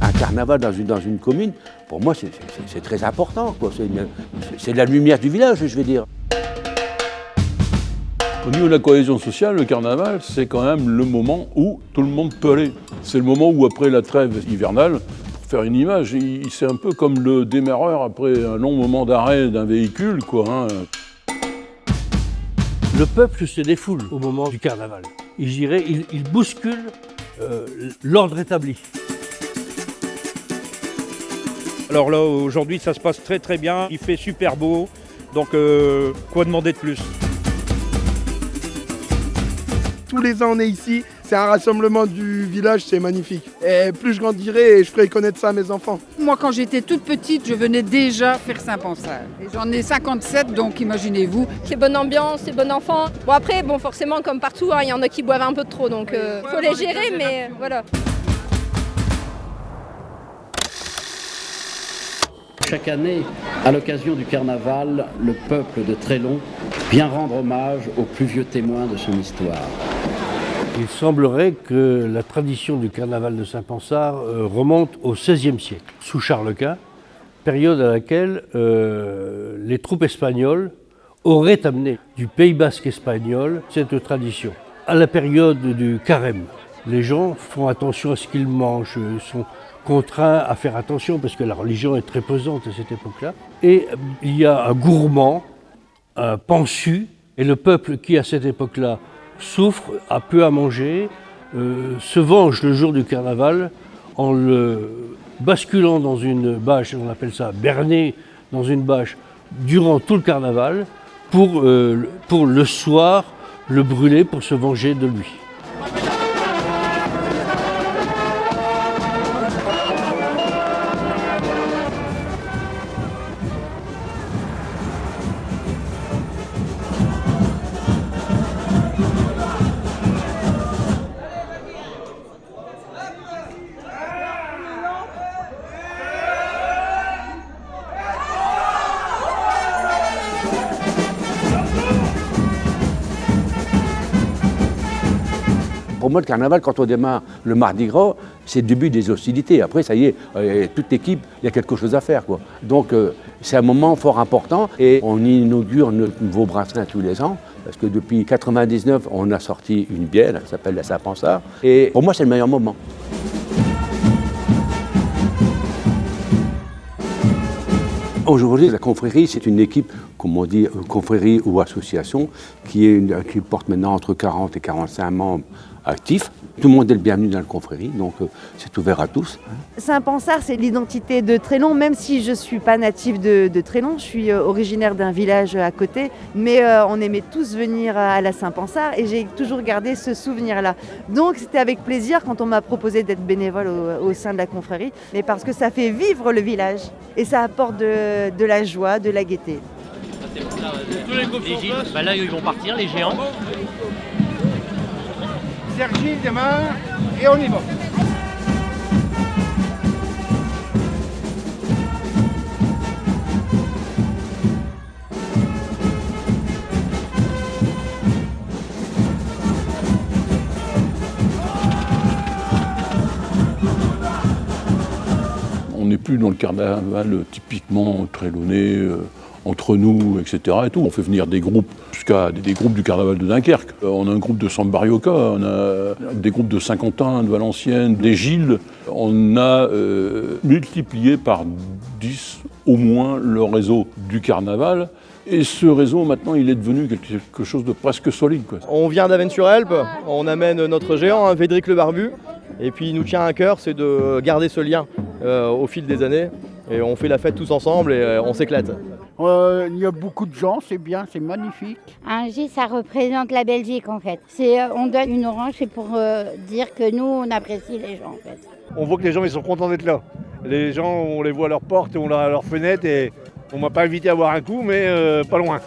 Un carnaval dans une commune, pour moi, c'est très important, quoi. C'est la lumière du village, je vais dire. Au niveau de la cohésion sociale, le carnaval, c'est quand même le moment où tout le monde peut aller. C'est le moment où, après la trêve hivernale, pour faire une image, c'est un peu comme le démarreur après un long moment d'arrêt d'un véhicule, quoi, hein. Le peuple se défoule au moment du carnaval. Il bouscule l'ordre établi. Alors là, aujourd'hui, ça se passe très très bien. Il fait super beau, donc quoi demander de plus? Tous les ans, on est ici. C'est un rassemblement du village, c'est magnifique. Et plus je grandirai, et je ferai connaître ça à mes enfants. Moi, quand j'étais toute petite, je venais déjà faire Saint-Ponsard. J'en ai 57, donc imaginez-vous. C'est bonne ambiance, c'est bon enfant. Bon après, forcément, comme partout, il y en a qui boivent un peu trop, donc faut les gérer, mais voilà. Chaque année, à l'occasion du carnaval, le peuple de Trélon vient rendre hommage aux plus vieux témoins de son histoire. Il semblerait que la tradition du carnaval de Saint-Ponsard remonte au XVIe siècle, sous Charles Quint, période à laquelle les troupes espagnoles auraient amené du Pays basque espagnol cette tradition. À la période du carême, les gens font attention à ce qu'ils mangent, sont contraints à faire attention parce que la religion est très pesante à cette époque-là. Et il y a un gourmand, un pansu, et le peuple qui à cette époque-là souffre, a peu à manger, se venge le jour du carnaval en le basculant dans une bâche, on appelle ça berner dans une bâche, durant tout le carnaval, pour le soir le brûler pour se venger de lui. Pour moi, le carnaval, quand on démarre le Mardi Gras, c'est le début des hostilités. Après, ça y est, toute l'équipe, il y a quelque chose à faire, quoi. Donc, c'est un moment fort important et on inaugure notre nouveau brasserin tous les ans. Parce que depuis 1999, on a sorti une bière, elle s'appelle la Saint-Ponsard. Et pour moi, c'est le meilleur moment. Aujourd'hui, la confrérie, c'est une équipe, comme on dit, confrérie ou association, qui porte maintenant entre 40 et 45 membres actifs. Tout le monde est le bienvenu dans la confrérie, donc c'est ouvert à tous. Saint-Ponsard, c'est l'identité de Trélon, même si je ne suis pas native de Trélon, je suis originaire d'un village à côté, mais on aimait tous venir à la Saint-Ponsard et j'ai toujours gardé ce souvenir-là. Donc c'était avec plaisir quand on m'a proposé d'être bénévole au sein de la confrérie, mais parce que ça fait vivre le village et ça apporte de la joie, de la gaieté. Les Gilles, là ils vont partir, les géants. Sergi, demain, et on y va. On n'est plus dans le carnaval typiquement trélonais, entre nous, etc. Et tout. On fait venir des groupes, jusqu'à des groupes du carnaval de Dunkerque. On a un groupe de Samba Rioja, on a des groupes de Saint-Quentin, de Valenciennes, des Gilles. On a multiplié par 10 au moins le réseau du carnaval. Et ce réseau, maintenant, il est devenu quelque chose de presque solide, quoi. On vient d'Avesnes-sur-Helpe, on amène notre géant, Védric le Barbu. Et puis il nous tient à cœur, c'est de garder ce lien au fil des années. Et on fait la fête tous ensemble et on s'éclate. Il y a beaucoup de gens, c'est bien, c'est magnifique. Un J, ça représente la Belgique en fait. On donne une orange, c'est pour dire que nous, on apprécie les gens en fait. On voit que les gens ils sont contents d'être là. Les gens, on les voit à leur porte, on a à leur fenêtre et on m'a pas invité à boire un coup, mais pas loin.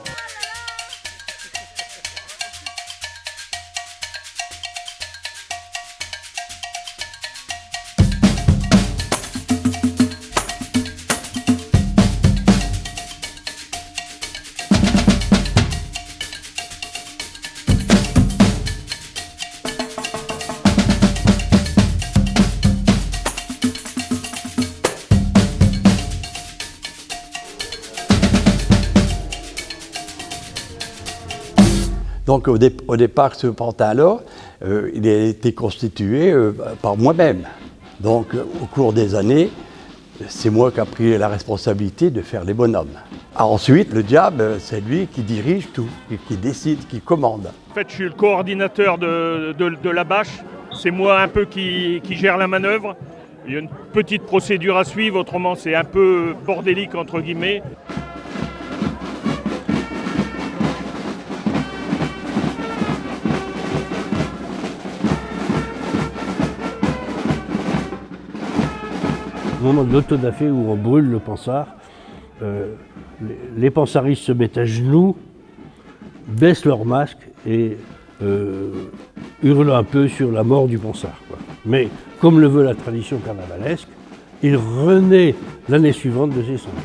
Donc au départ, ce pantin-là, il a été constitué par moi-même. Donc au cours des années, c'est moi qui ai pris la responsabilité de faire les bonhommes. Ensuite, le diable, c'est lui qui dirige tout, qui décide, qui commande. En fait, je suis le coordinateur de la bâche. C'est moi un peu qui gère la manœuvre. Il y a une petite procédure à suivre, autrement c'est un peu bordélique entre guillemets. Au moment de l'autodafé où on brûle le pansard, les pansaristes se mettent à genoux, baissent leur masque et hurlent un peu sur la mort du pansard, quoi. Mais comme le veut la tradition carnavalesque, il renaît l'année suivante de ses cendres.